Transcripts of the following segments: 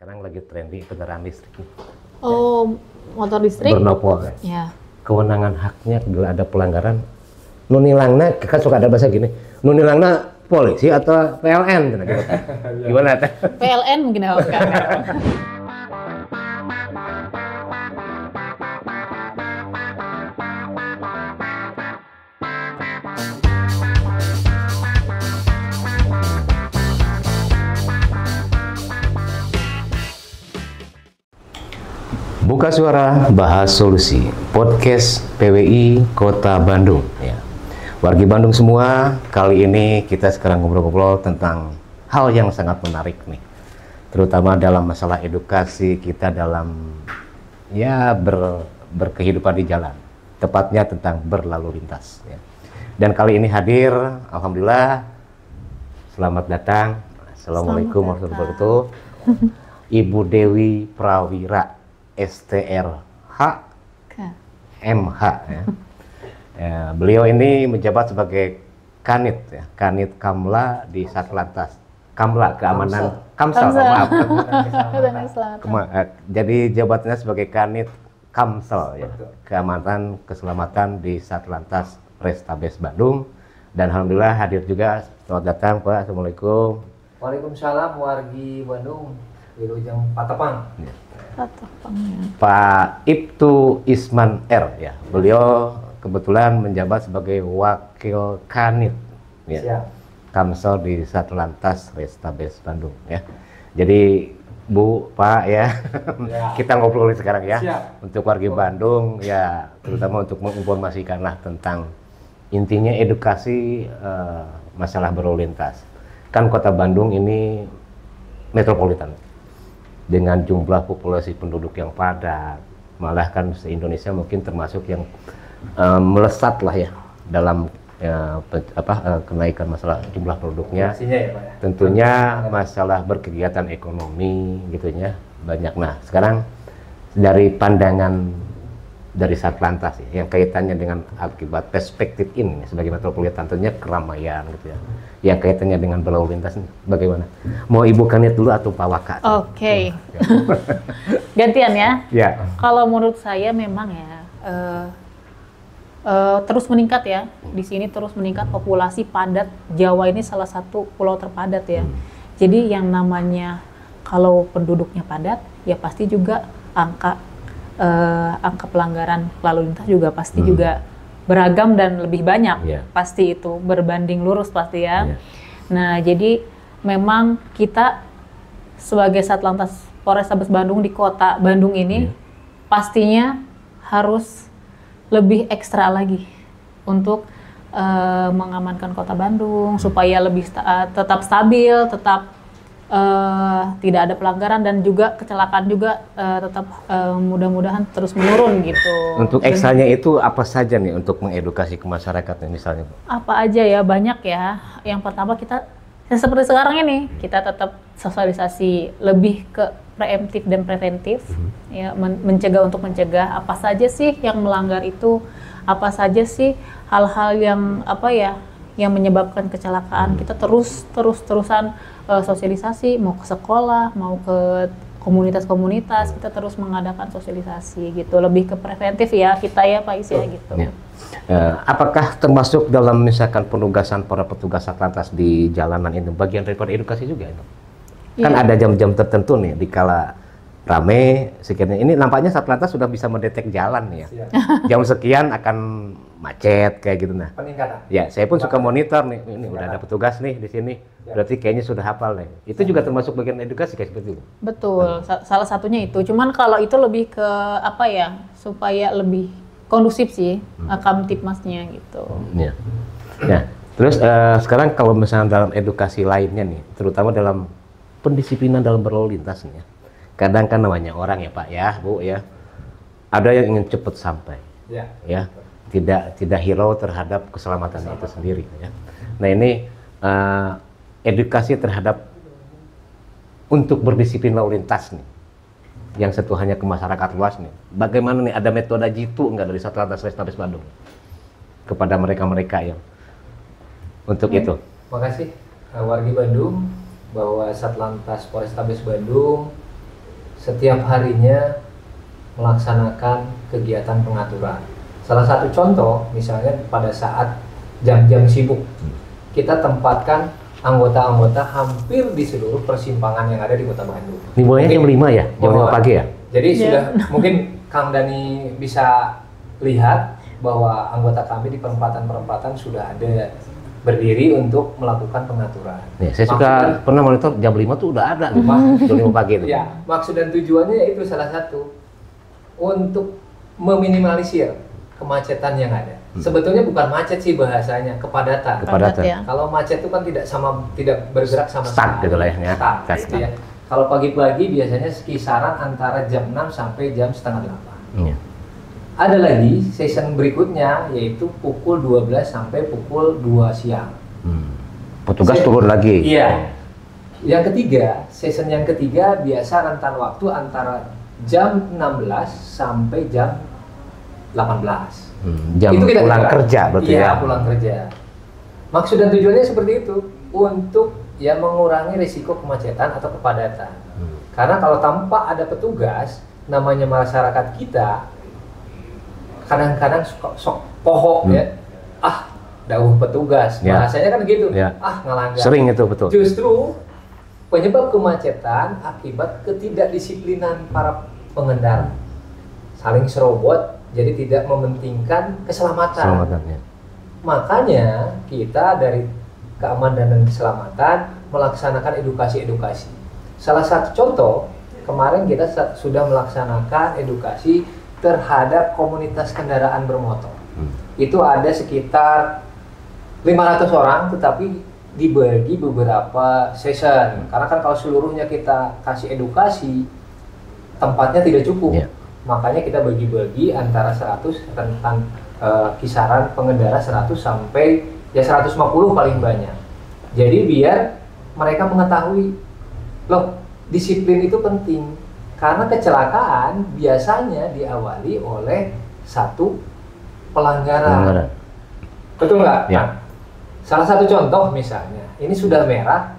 Sekarang lagi trending kendaraan listrik nih. Oh, motor listrik? Bernopol. Ya. Kewenangan haknya bila ada pelanggaran. Nunilangna, kan suka ada bahasa gini. Nunilangna polisi atau PLN? Gimana teh? PLN mungkin ya. Buka suara, bahas solusi. Podcast PWI Kota Bandung. Ya. Wargi Bandung semua, kali ini kita sekarang ngobrol-ngobrol tentang hal yang sangat menarik nih. Terutama dalam masalah edukasi kita dalam berkehidupan di jalan. Tepatnya tentang berlalu lintas. Ya. Dan kali ini hadir, alhamdulillah, selamat datang. Assalamualaikum warahmatullahi wabarakatuh. Ibu Dewi Prawira. STRH MH ya. Beliau ini menjabat sebagai Kanit ya, Kanit Kamla di Satlantas Kamla Keamanan Kamsel. Jadi jabatannya sebagai Kanit Kamsel ya, Keamanan Keselamatan di Satlantas Restabes Bandung. Dan alhamdulillah hadir juga. Selamat datang Pak. Assalamualaikum. Waalaikumsalam wargi Bandung. Wilujeng Patepang. Ya. Pak Ibtu Isman R ya, beliau kebetulan menjabat sebagai Wakil Kanit ya, Kamsel di Satlantas Restabes Bandung ya. Jadi Bu, Pak ya, kita ngobrol sekarang ya. Untuk warga Bandung ya, terutama untuk menginformasikanlah tentang intinya edukasi masalah berlalu lintas. Kan Kota Bandung ini metropolitan dengan jumlah populasi penduduk yang padat, malah kan se-Indonesia mungkin termasuk yang melesat lah ya dalam kenaikan masalah jumlah penduduknya. Ya, Pak, ya. Tentunya masalah berkegiatan ekonomi gitunya banyak. Nah sekarang dari pandangan dari Satlantas ya, yang kaitannya dengan akibat perspektif ini sebagai metropolitan, tentunya keramaian gitu ya, yang kaitannya dengan berlalu lintas ini bagaimana? Mau Ibu Kanit dulu atau Pak Waka? Oke. Gantian ya. Ya. Kalau menurut saya memang ya terus meningkat ya. Di sini terus meningkat populasi padat. Jawa ini salah satu pulau terpadat ya. Jadi yang namanya kalau penduduknya padat ya pasti juga angka pelanggaran lalu lintas juga pasti juga beragam dan lebih banyak. Pasti itu berbanding lurus pasti ya. Nah jadi memang kita sebagai Satlantas Polrestabes Bandung di Kota Bandung ini pastinya harus lebih ekstra lagi untuk mengamankan Kota Bandung supaya lebih tetap stabil, tetap tidak ada pelanggaran dan juga kecelakaan juga tetap mudah-mudahan terus menurun gitu. Untuk ekstranya itu apa saja nih untuk mengedukasi ke masyarakat misalnya? Apa aja ya, banyak ya. Yang pertama kita seperti sekarang ini kita tetap sosialisasi lebih ke preemptif dan preventif ya, mencegah untuk mencegah apa saja sih yang melanggar itu, apa saja sih hal-hal yang yang menyebabkan kecelakaan. Kita terusan sosialisasi, mau ke sekolah, mau ke komunitas-komunitas, kita terus mengadakan sosialisasi gitu, lebih ke preventif ya kita ya Pak Is ya gitu. Apakah termasuk dalam misalkan penugasan para petugas Satlantas di jalanan itu bagian daripada edukasi juga itu? Kan ada jam-jam tertentu nih dikala rame sekian ini nampaknya Satlantas sudah bisa mendetek jalan nih ya. Jam sekian akan macet kayak gitu nah. Peningkatan. Ya, saya pun suka monitor nih. Ini udah ada petugas nih di sini. Berarti kayaknya sudah hafal nih. Itu juga termasuk bagian edukasi kayak seperti itu. Betul. Salah satunya itu. Cuman kalau itu lebih ke supaya lebih kondusif sih Kamtipmasnya gitu. Ya. Nah, terus sekarang kalau misalnya dalam edukasi lainnya nih, terutama dalam pendisiplinan dalam berlalu lintas nih ya. Kadang kan namanya orang ya Pak ya, Bu ya. Ada yang ingin cepat sampai. Ya. Tidak hirau terhadap keselamatan itu sendiri ya. Nah, ini edukasi terhadap untuk berdisiplin lalu lintas nih. Yang sentuhannya ke masyarakat luas nih. Bagaimana nih, ada metode jitu enggak dari Satlantas Restabes Bandung kepada mereka-mereka yang untuk itu? Terima kasih wargi Bandung bahwa Satlantas Polrestabes Bandung setiap harinya melaksanakan kegiatan pengaturan. Salah satu contoh, misalnya pada saat jam-jam sibuk, kita tempatkan anggota-anggota hampir di seluruh persimpangan yang ada di Kota Bandung. Dimulainya jam 5 ya? Jam 5 pagi ya? Jadi sudah mungkin Kang Dani bisa lihat bahwa anggota kami di perempatan-perempatan sudah ada berdiri untuk melakukan pengaturan. Ya, saya juga pernah monitor jam 5 tuh udah ada jam 5 pagi itu. Ya, maksud dan tujuannya itu salah satu untuk meminimalisir kemacetan yang ada. Sebetulnya bukan macet sih bahasanya, kepadatan. Ya. Kalau macet itu kan tidak bergerak sama sekali. Gitu lah ya. Gitu ya. Kalau pagi-pagi biasanya kisaran antara jam 6 sampai jam setengah 8. Ya. Ada lagi season berikutnya yaitu pukul 12 sampai pukul 2 siang. Petugas turun lagi. Iya. Yang ketiga, season yang ketiga biasa rentan waktu antara jam 16 sampai jam 18. Jam itu kita pulang kerja berarti ya? Iya, pulang kerja. Maksud dan tujuannya seperti itu untuk ya mengurangi risiko kemacetan atau kepadatan. Karena kalau tanpa ada petugas, namanya masyarakat kita kadang-kadang sok pohok ya, dauh petugas, bahasanya kan gitu, ngelanggar. Sering itu betul. Justru penyebab kemacetan akibat ketidakdisiplinan para pengendara, saling serobot, jadi tidak mementingkan keselamatan. Ya. Makanya kita dari Keamanan dan Keselamatan melaksanakan edukasi-edukasi. Salah satu contoh, kemarin kita sudah melaksanakan edukasi terhadap komunitas kendaraan bermotor. Itu ada sekitar 500 orang, tetapi dibagi beberapa session. Karena kan kalau seluruhnya kita kasih edukasi, tempatnya tidak cukup. Makanya kita bagi-bagi antara 100 tentang kisaran pengendara 100 sampai ya 150 paling banyak. Jadi biar mereka mengetahui, loh, disiplin itu penting. Karena kecelakaan biasanya diawali oleh satu pelanggaran. Betul nggak? Ya. Nah, salah satu contoh misalnya, ini sudah merah,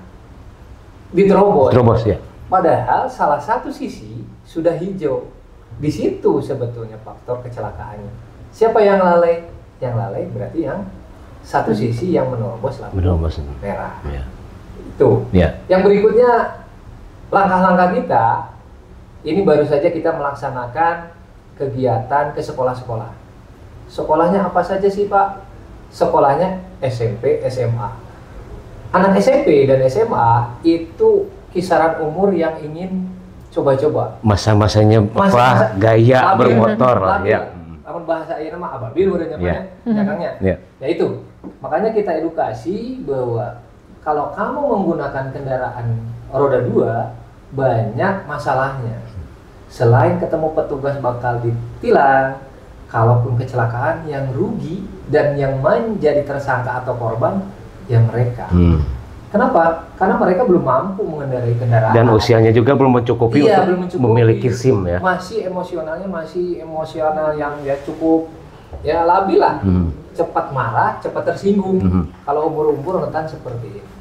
diterobos. Terobos ya. Padahal salah satu sisi sudah hijau. Di situ sebetulnya faktor kecelakaannya. Siapa yang lalai? Yang lalai berarti yang satu sisi yang menerobos lampu merah. Ya. Itu. Ya. Yang berikutnya, langkah-langkah kita, ini baru saja kita melaksanakan kegiatan ke sekolah-sekolah. Sekolahnya apa saja sih Pak? Sekolahnya SMP, SMA. Anak SMP dan SMA itu kisaran umur yang ingin coba-coba. Masa-masanya gaya bermotor lah ya. Namun bahasa ayeuna mah ababil udah nyamanya. Ya itu. Makanya kita edukasi bahwa kalau kamu menggunakan kendaraan roda 2 banyak masalahnya. Selain ketemu petugas bakal ditilang, kalaupun kecelakaan yang rugi dan yang menjadi tersangka atau korban ya mereka. Kenapa? Karena mereka belum mampu mengendarai kendaraan. Dan usianya juga belum mencukupi untuk memiliki SIM ya. Masih emosional yang ya cukup ya labil lah. Cepat marah, cepat tersinggung. Kalau umur-umur rentan seperti itu.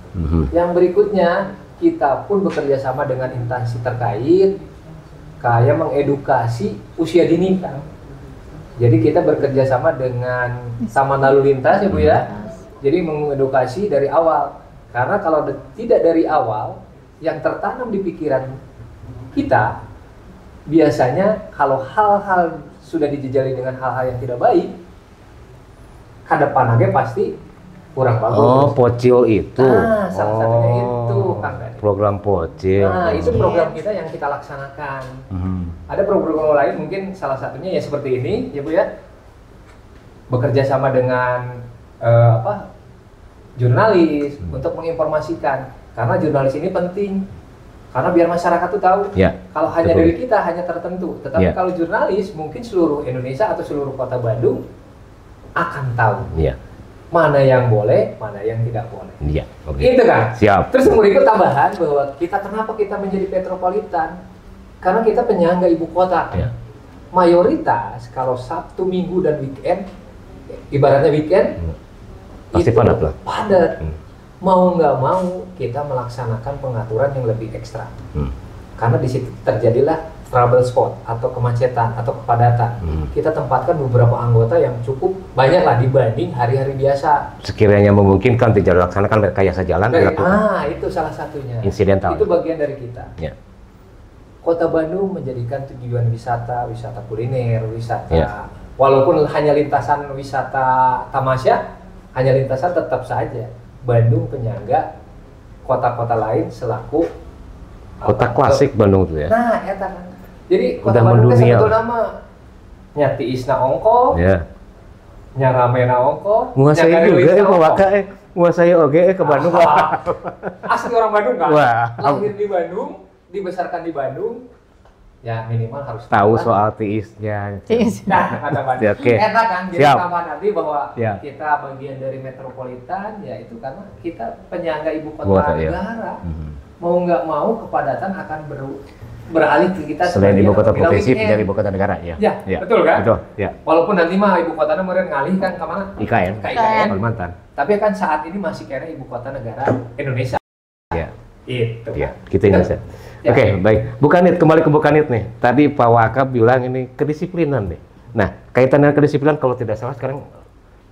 Yang berikutnya, kita pun bekerja sama dengan instansi terkait kayak mengedukasi usia dini kan. Jadi kita bekerja sama dengan Taman Lalu Lintas ya Bu ya. Jadi mengedukasi dari awal. Karena kalau tidak dari awal, yang tertanam di pikiran kita, biasanya kalau hal-hal sudah dijejali dengan hal-hal yang tidak baik, kadepannya pasti kurang bagus. Oh, Pocil itu. Nah, salah satunya itu, Kang Dani. Program Pocil. Nah, itu program kita yang kita laksanakan. Ada program lain mungkin salah satunya ya seperti ini, ya Bu ya. Bekerja sama dengan jurnalis untuk menginformasikan, karena jurnalis ini penting karena biar masyarakat tuh tahu. Kalau hanya dari kita hanya tertentu, tetapi kalau jurnalis mungkin seluruh Indonesia atau seluruh kota Bandung akan tahu mana yang boleh, mana yang tidak boleh. Itu kan. Siap. Terus yang berikut tambahan bahwa kenapa kita menjadi metropolitan, karena kita penyangga ibu kota. Mayoritas kalau Sabtu, Minggu dan weekend, ibaratnya weekend pasti padat lah. Padat. Mau nggak mau kita melaksanakan pengaturan yang lebih ekstra. Karena di situ terjadilah trouble spot atau kemacetan atau kepadatan, kita tempatkan beberapa anggota yang cukup banyak lah dibanding hari-hari biasa. Sekiranya memungkinkan tidak dilaksanakan rekayasa jalan dilakukan. Itu salah satunya. Insidental. Itu bagian dari kita. Ya. Kota Bandung menjadikan tujuan wisata kuliner, wisata walaupun hanya lintasan wisata tamasya, hanya lintasan tetap saja Bandung penyangga kota-kota lain selaku kota klasik Bandung itu ya. Nah, eta kan. Jadi kota udah Bandung itu sebetulnya mendunia. mah nyati isna ongko, nyaramena ongko, nguasai juga nguasai oke ke Bandung. Asli orang Bandung kan? Wah. Lahir di Bandung, dibesarkan di Bandung. Ya minimal harus tahu soal tiisnya. Nah, ada Bandung. Oke. Eta kan jadi tambah nanti bahwa ya. kita bagian dari metropolitan, ya itu karena kita penyangga ibu kota negara. Mau nggak mau kepadatan akan beralih ke kita selain ibu kota provinsi menjadi ibu kota negara ya. Ya. Betul kan? Betul, ya. Walaupun nanti mah ibu kotanya meureun ngalih kan ke mana? IKN. Kalimantan. Tapi kan saat ini masih kira ibu kota negara Indonesia. Ya. Itu. Ya, kita Indonesia. Oke, baik. Bukanit, kembali ke Bukanit nih. Tadi Pak Wakab bilang ini kedisiplinan nih. Nah, kaitan dengan kedisiplinan kalau tidak salah sekarang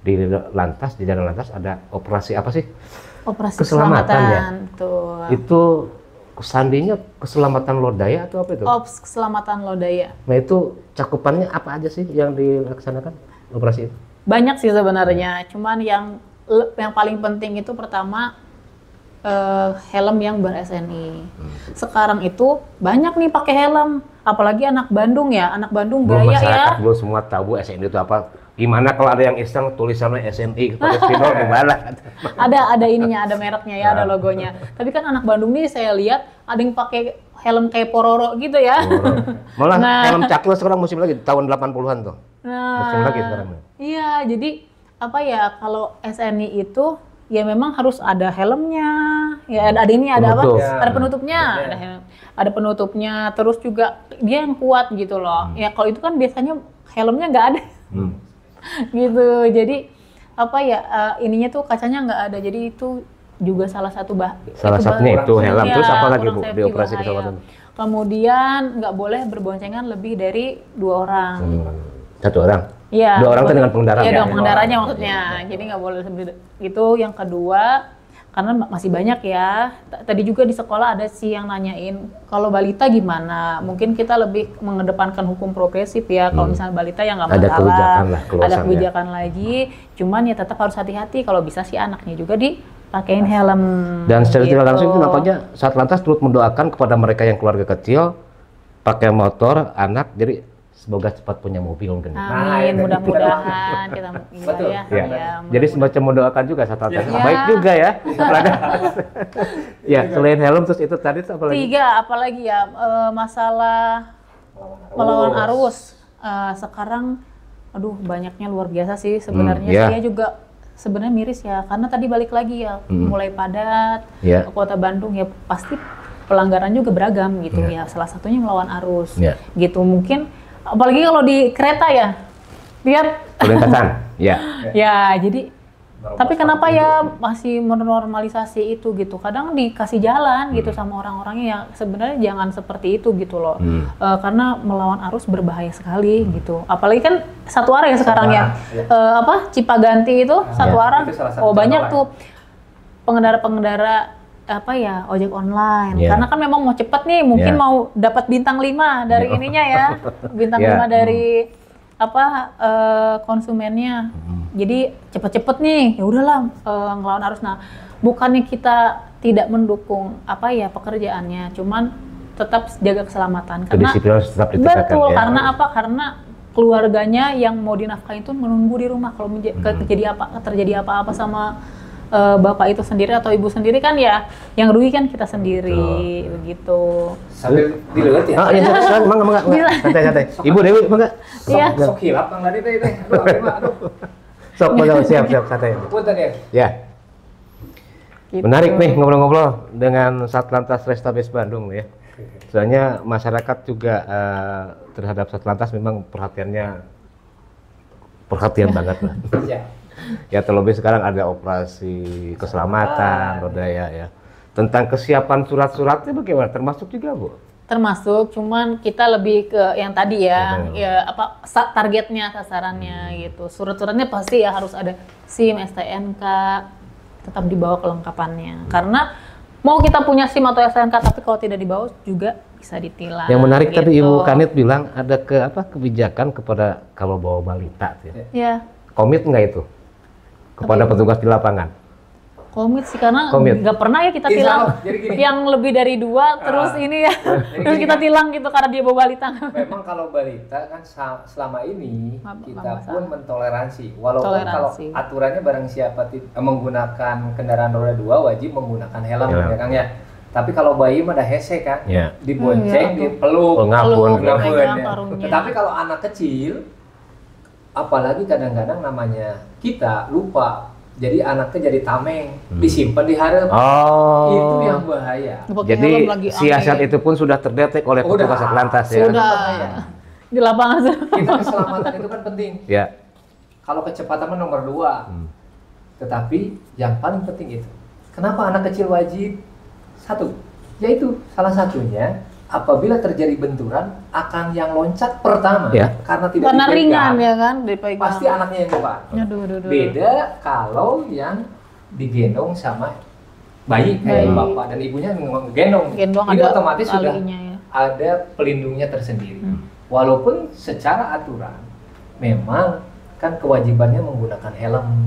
di lantas, di jalan lantas ada operasi apa sih? Operasi keselamatan ya. Tuh. Itu sandinya keselamatan lodaya atau apa itu? Ops keselamatan lodaya. Nah itu cakupannya apa aja sih yang dilaksanakan operasi itu? Banyak sih sebenarnya, cuman yang paling penting itu pertama helm yang ber-SNI. Sekarang itu banyak nih pakai helm, apalagi anak Bandung ya, anak Bandung gaya ya. Masyarakat belum semua tahu SNI itu apa. Gimana kalau ada yang iseng tulisannya SNI pakai spidol gimana? Ada ininya, ada mereknya ya, ada logonya. Tapi kan anak Bandung nih saya lihat ada yang pakai helm kayak Pororo gitu ya. Malah helm caklo sekarang musim lagi tahun 80-an tuh. Musim lagi sekarang. Iya, jadi apa ya kalau SNI itu ya memang harus ada helmnya. Ya ada ini, ada apa? Ada penutupnya, ada penutupnya. Terus juga dia yang kuat gitu loh. Ya kalau itu kan biasanya helmnya nggak ada. Gitu, jadi apa ya ininya tuh kacanya nggak ada, jadi itu juga salah satunya itu helm. Terus apa lagi Bu di operasi keselamatan? Kemudian nggak boleh berboncengan lebih dari 2 orang. 1 orang? Iya. 2 orang kan dengan pengendara? Iya, dengan pengendaranya maksudnya. Jadi nggak boleh lebih itu. Yang kedua, karena masih banyak ya. Tadi juga di sekolah ada sih yang nanyain, kalau balita gimana? Mungkin kita lebih mengedepankan hukum progresif ya. Kalau misalnya balita yang nggak masalah, ada kebijakan lagi. Cuman ya tetap harus hati-hati. Kalau bisa sih anaknya juga dipakein helm. Dan secara tidak langsung itu nampaknya Satlantas turut mendoakan kepada mereka yang keluarga kecil pakai motor, anak, jadi semoga cepat punya mobil mungkin. Amin, mudah-mudahan kita betul ya. Jadi semacam mendoakan juga Satlantas. Baik juga ya. Ya, selain helm terus itu tadi apa lagi? 3 apalagi ya masalah melawan arus. Sekarang aduh banyaknya luar biasa sih sebenarnya. Saya juga sebenarnya miris ya karena tadi balik lagi ya mulai padat ke Kota Bandung ya pasti pelanggaran juga beragam gitu ya. Salah satunya melawan arus. Gitu mungkin apalagi kalau di kereta ya, lihat perlintasan, ya jadi, tapi kenapa ya masih menormalisasi itu gitu? Kadang dikasih jalan gitu sama orang-orangnya yang sebenarnya jangan seperti itu gitu loh, karena melawan arus berbahaya sekali gitu. Apalagi kan satu arah ya sekarang ya, Cipaganti itu satu arah, banyak tuh pengendara-pengendara apa ya ojek online karena kan memang mau cepet nih mungkin mau dapat bintang 5 dari ininya ya bintang 5 dari konsumennya jadi cepet-cepet nih ya udahlah ngelawan arus. Nah bukannya kita tidak mendukung pekerjaannya, cuman tetap jaga keselamatan karena tetap ditegakkan, karena karena keluarganya yang mau dinafkahin itu menunggu di rumah kalau terjadi apa-apa sama bapak itu sendiri atau ibu sendiri kan ya yang rugi kan kita sendiri begitu. Sambil dilihat ya. Iya, mangga. Santai. Ibu Dewi mangga. Iya. Sok hilap Kang tadi teh. Aduh. Sok siap santai. Punten ya. Ya. Gitu. Menarik nih ngobrol-ngobrol dengan Satlantas Restabes Bandung ya. Soalnya masyarakat juga terhadap Satlantas memang perhatian banget lah. Iya. Ya terlebih sekarang ada operasi keselamatan lodaya ya. Tentang kesiapan surat-suratnya bagaimana? Termasuk juga Bu? Termasuk, cuman kita lebih ke yang tadi ya, ya apa targetnya, sasarannya gitu. Surat-suratnya pasti ya harus ada SIM, STNK, tetap dibawa kelengkapannya. Karena mau kita punya SIM atau STNK, tapi kalau tidak dibawa juga bisa ditilang. Yang menarik gitu. tadi Ibu Kanit bilang ada kebijakan kepada kalau bawa balita, ya. Komit nggak itu kepada petugas di lapangan? Komit sih, karena nggak pernah ya kita tilang yang lebih dari 2 terus ini ya terus kita tilang gitu karena dia bawa balita. Memang kalau balita kan selama ini kita pun mentoleransi, walaupun kalau aturannya barang siapa menggunakan kendaraan roda 2 wajib menggunakan helm ya Kang ya. Tapi kalau bayi mah dah hese kan, dibonceng, dipeluk, ngabun. Tetapi kalau anak kecil, apalagi kadang-kadang namanya kita lupa. Jadi anaknya jadi tameng, disimpan di hareup. Itu yang bahaya. Jadi siasat itu pun sudah terdetek oleh petugas Satlantas ya. Sudah. Di lapangan. Kita keselamatan itu kan penting. Ya. Kalau kecepatan nomor 2. Tetapi yang paling penting itu, kenapa anak kecil wajib? 1, yaitu salah satunya apabila terjadi benturan akan yang loncat pertama karena tidak dipegang, ringan ya kan, dipegang. Pasti anaknya yang depan. Beda kalau yang digendong sama bayi kayak bapak dan ibunya menggendong. Ini otomatis sudah ada pelindungnya tersendiri. Walaupun secara aturan memang kan kewajibannya menggunakan helm.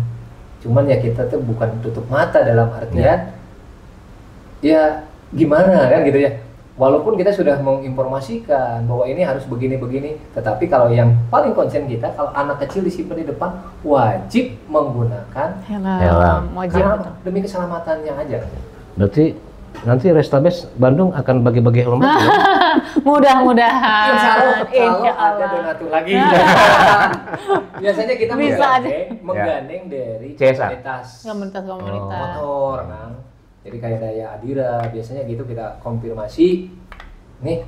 Cuman ya kita tuh bukan tutup mata dalam artian ya gimana kan gitu ya. Walaupun kita sudah menginformasikan bahwa ini harus begini-begini, tetapi kalau yang paling konsen kita, kalau anak kecil disimpan di depan, wajib menggunakan helm. Wajib. Karena demi keselamatannya aja. Berarti nanti Restabes Bandung akan bagi-bagi helm. Mudah-mudahan. Insya Allah ada donatur lagi. Biasanya kita menggandeng dari komunitas motor, Jadi kayak Daya Adira, biasanya gitu kita konfirmasi, nih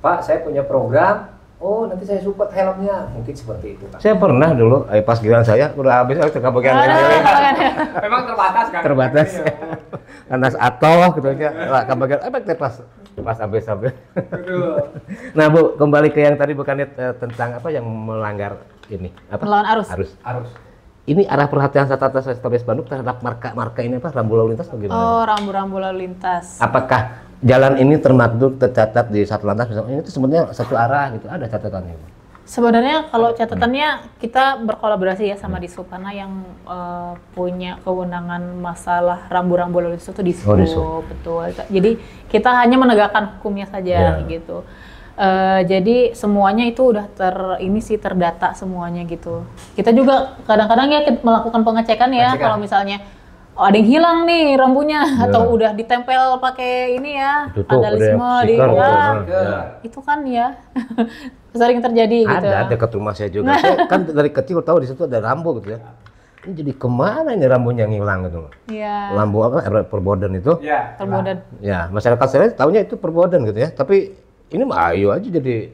Pak saya punya program, oh nanti saya support helmnya, mungkin seperti itu Pak. Saya pernah dulu, pas giliran saya udah habis, saya kebagian memang terbatas kan? Terbatas, karena atoh gitu aja, kebagian, pas habis. Nah Bu, kembali ke yang tadi bukan tentang apa yang melanggar ini, apa? Melawan arus. Ini arah perhatian Satlantas Restabes Bandung terhadap marka-marka ini apa, rambu lalu lintas bagaimana? Oh, rambu-rambu lalu lintas. Apakah jalan ini tercatat di Satlantas misalnya ini tuh sebenarnya satu arah gitu, ada catatannya? Sebenarnya kalau catatannya kita berkolaborasi ya sama Dishub karena yang punya kewenangan masalah rambu-rambu lalu lintas itu Dishub, betul. Jadi kita hanya menegakkan hukumnya saja gitu. Jadi semuanya itu udah terdata semuanya gitu. Kita juga kadang-kadang ya melakukan pengecekan ya kalau misalnya ada yang hilang nih rambunya atau udah ditempel pakai ini ya vandalisme di itu kan ya sering terjadi gitu. Ada dekat rumah saya juga. Saya kan dari kecil tahu di situ ada rambu gitu ya. Ini jadi kemana ini rambunya ngilang gitu? Iya. Lampu apa? Perboden itu? Iya. Perboden. Ya masyarakat saya tahunya itu perboden gitu ya. Tapi ini mah ayo aja jadi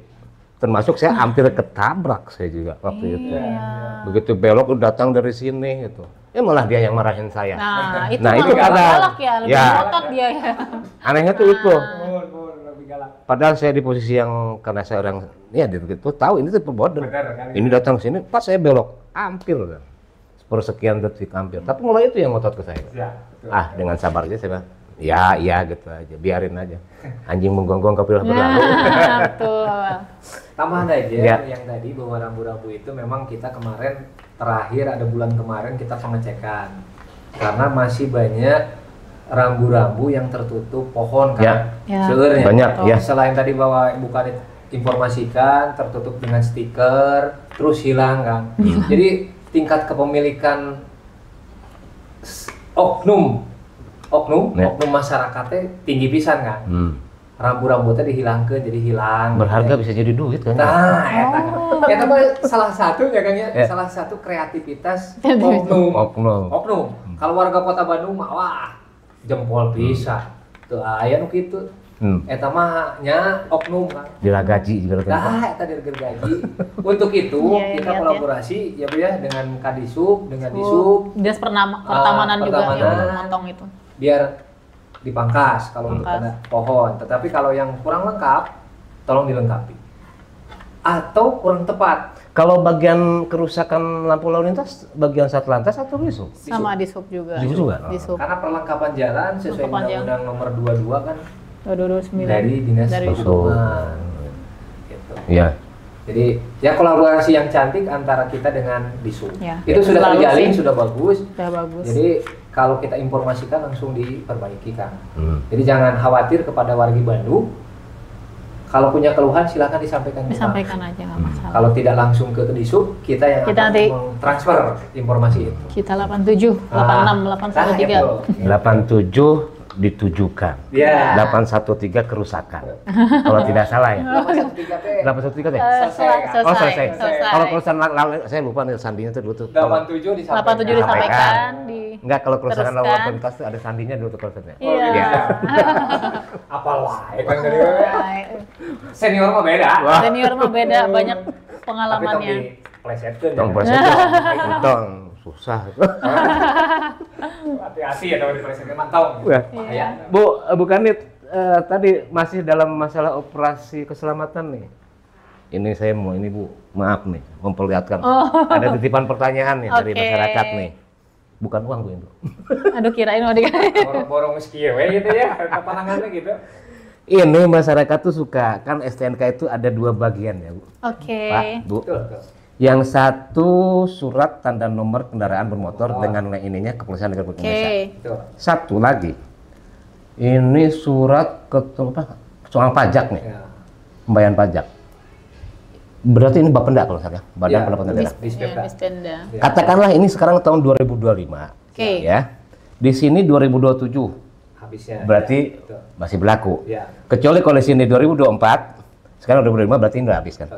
termasuk saya hampir ketabrak saya juga waktu itu. Begitu belok udah datang dari sini gitu. Ya malah dia yang marahin saya. Nah, itu galak ya, lebih ngotot dia ya. Anehnya tuh itu. Padahal saya di posisi yang karena saya orang itu tahu ini tuh perboden. Ini datang sini pas saya belok hampir kan. Sepersekian detik hampir. Tapi mulai itu yang ngotot ke saya. Dengan sabar aja saya bilang, ya gitu aja, biarin aja. Anjing menggonggong kapilah berlalu. Betul. Tambahan aja yang tadi bahwa rambu-rambu itu memang kita kemarin terakhir ada bulan kemarin kita pengecekan karena masih banyak rambu-rambu yang tertutup pohon kan. Sebenarnya banyak ya. Selain tadi bahwa bukan informasikan tertutup dengan stiker terus hilang kan. Jadi tingkat kepemilikan oknum masyarakatnya tinggi pisan kan. Rambu-rambutnya dihilangkan jadi hilang. Berharga bisa jadi duit kan. Nah, eta salah satu ya kan ya, salah satu kreativitas oknum. Kalau warga Kota Bandung mah wah jempol pisan. Tuh aya nu kitu. Eta mah nya oknum kan. Dilagaji juga kan. Eta digaji. Untuk itu kita kolaborasi ya Bu ya dengan Kadishub, dengan Dishub. Dinas Pertamanan juga yang memotong itu. Biar dipangkas kalau untuk kena pohon. Tetapi kalau yang kurang lengkap, tolong dilengkapi. Atau kurang tepat. Kalau bagian kerusakan lampu lalu lintas, bagian Satlantas atau Dishub? Sama Dishub juga. Dishub juga? Dishub. Karena perlengkapan jalan sesuai Undang-Undang nomor 22 kan 2229 dari Dinas Perhubungan. Gitu. Iya. Jadi ya kolaborasi yang cantik antara kita dengan Dishub. Ya. Itu sudah terjalin, sih. sudah bagus. Sudah bagus. Jadi kalau kita informasikan langsung diperbaiki kan. Jadi jangan khawatir kepada warga Bandung. Kalau punya keluhan silakan disampaikan. Disampaikan aja nggak masalah. Kalau tidak langsung ke Dishub, kita yang kita akan transfer informasi itu. Kita 87, 86, 813. 87 ditujukan. Iya. 813 kerusakan. Kalau tidak salah ya. 813 teh. Selesai. Oh, selesai. Kalau kerusakan saya lupa nih sandinya tuh dulu tuh. 87 disampaikan. 87 disampaikan di Enggak, kalau kerusakan lalu teruskan. lintas tuh ada sandinya dulu tuh konsepnya. Iya. Apalah, kan dari senior mah beda. Senior mah beda, banyak pengalamannya. Tapi plesetkeun. Tong plesetkeun. Tong susah. Hati-hati ya kalau diplesetkeun mantong. Iya. Bu Kanit, tadi masih dalam masalah operasi keselamatan nih. Ini saya mau ini Bu, maaf nih memperlihatkan. Ada titipan pertanyaan nih dari masyarakat nih. Bukan uang Bu itu. Aduh, kirain mau dikasih. Borong meski we gitu ya, kepanangannya gitu. Ini masyarakat tuh suka, kan STNK itu ada 2 bagian ya Bu. Pak, Bu. Betul. Yang satu surat tanda nomor kendaraan bermotor dengan ininya Kepolisian Negara Republik Indonesia. Satu lagi, ini surat soal pajak nih, pembayaran pajak. Berarti ini Bapenda kalau saya, Badan Pendapatan Daerah. Dispenda. Katakanlah ini sekarang tahun 2025, ya. Di sini 2027, habisnya. berarti masih berlaku. Ya. Kecuali kalau di sini 2024, sekarang 2025 berarti ini udah habis kan.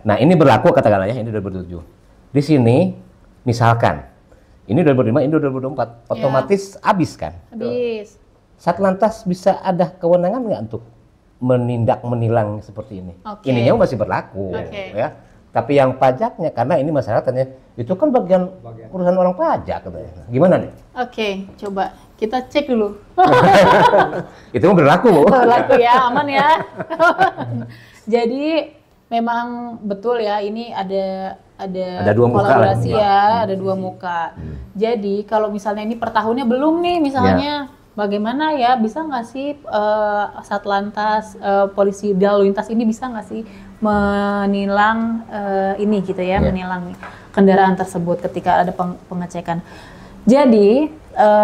Nah ini berlaku katakanlah ya, ini 2007. Di sini misalkan ini 2005, ini 2024, otomatis habis kan? Habis. Satlantas bisa ada kewenangan nggak untuk menilang seperti ini? Ininya masih berlaku, ya. Tapi yang pajaknya, karena ini masyarakatnya, itu kan bagian urusan orang pajak katanya. Gimana nih? Oke, coba kita cek dulu. Itu mah berlaku, Bu. Berlaku ya, aman ya. Jadi memang betul ya, ini ada 2 muka kolaborasi ya, ada 2 muka. Jadi kalau misalnya ini per tahunnya belum nih, misalnya bagaimana ya, bisa nggak sih Satlantas, polisi lalu lintas ini bisa nggak sih menilang ini gitu ya, menilang kendaraan tersebut ketika ada pengecekan. Jadi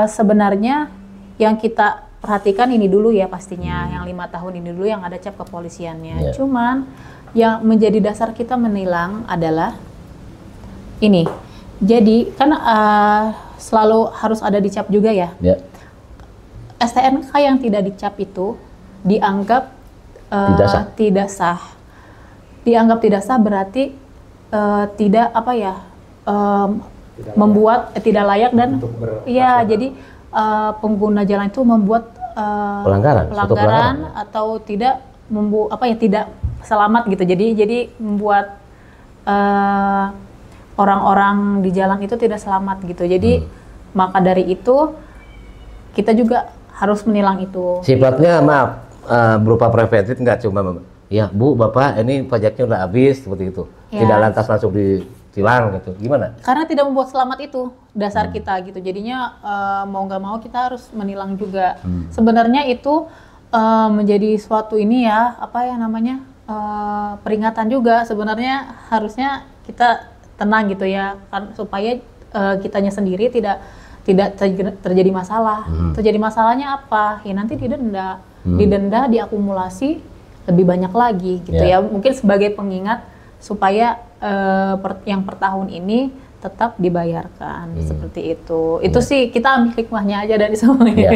sebenarnya yang kita perhatikan ini dulu ya pastinya, yang 5 tahun ini dulu yang ada cap kepolisiannya. Cuman yang menjadi dasar kita menilang adalah ini. Jadi kan selalu harus ada dicap juga ya. STNK yang tidak dicap itu dianggap tidak sah. Dianggap tidak sah berarti tidak apa ya, membuat tidak layak dan iya, jadi pengguna jalan itu membuat pelanggaran atau tidak tidak selamat gitu. Jadi membuat orang-orang di jalan itu tidak selamat gitu. Jadi maka dari itu kita juga harus menilang itu. Sifatnya maaf berupa preventif, nggak cuma ya Bu, Bapak ini pajaknya udah habis seperti itu. Tidak lantas langsung ditilang gitu. Gimana? Karena tidak membuat selamat itu dasar kita gitu. Jadinya mau nggak mau kita harus menilang juga. Sebenarnya itu menjadi suatu ini ya, apa ya namanya, peringatan juga. Sebenarnya harusnya kita tenang gitu ya, kan, supaya kitanya sendiri tidak terjadi masalah. Terjadi masalahnya apa? Ya nanti didenda, diakumulasi lebih banyak lagi gitu ya. Mungkin sebagai pengingat supaya yang per tahun ini tetap dibayarkan seperti itu. Itu sih kita ambil hikmahnya aja dari semuanya.